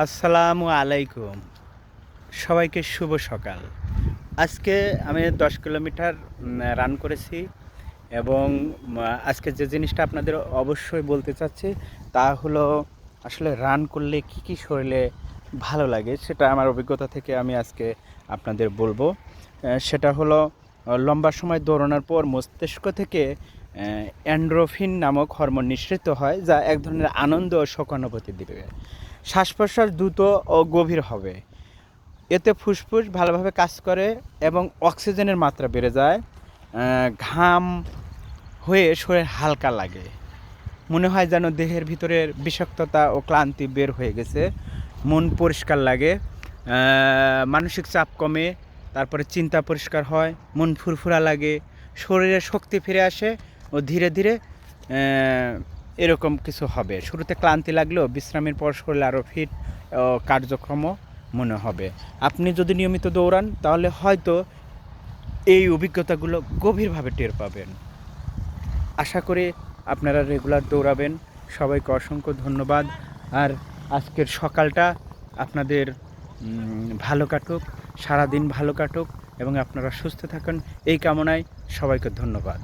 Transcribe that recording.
আসসালামু আলাইকুম। সবাইকে শুভ সকাল। আজকে আমি ১০ কিলোমিটার রান করেছি এবং আজকে যে জিনিসটা আপনাদের অবশ্যই বলতে চাচ্ছি তা হলো আসলে রান করলে কী শরীরে ভালো লাগে সেটা আমার অভিজ্ঞতা থেকে আমি আজকে আপনাদের বলবো। সেটা হলো লম্বা সময় দৌড়ানোর পর মস্তিষ্ক থেকে এন্ডোরফিন নামক হরমোন নিঃসৃত হয়, যা এক ধরনের আনন্দ ও সুখানুভূতি দিবে। শ্বাস-প্রশ্বাস দ্রুত ও গভীর হবে। এতে ফুসফুস ভালোভাবে কাজ করে এবং অক্সিজেনের মাত্রা বেড়ে যায়। ঘাম হয়ে শরীর হালকা লাগে। মনে হয় যেন দেহের ভিতরের বিষাক্ততা ও ক্লান্তি বের হয়ে গেছে। মন পরিষ্কার লাগে, মানসিক চাপ কমে, তারপরে চিন্তা পরিষ্কার হয়, মন ফুরফুরা লাগে, শরীরে শক্তি ফিরে আসে ও ধীরে ধীরে এরকম কিছু হবে। শুরুতে ক্লান্তি লাগলেও বিশ্রামের পর শরীর আরও ফিট ও কার্যক্ষম মনে হবে। আপনি যদি নিয়মিত দৌড়ান তাহলে হয়তো এই অভিজ্ঞতাগুলো গভীরভাবে টের পাবেন। আশা করি আপনারা রেগুলার দৌড়াবেন। সবাইকে অসংখ্য ধন্যবাদ। আর আজকের সকালটা আপনাদের ভালো কাটুক, সারাদিন ভালো কাটুক এবং আপনারা সুস্থ থাকুন এই কামনায় সবাইকে ধন্যবাদ।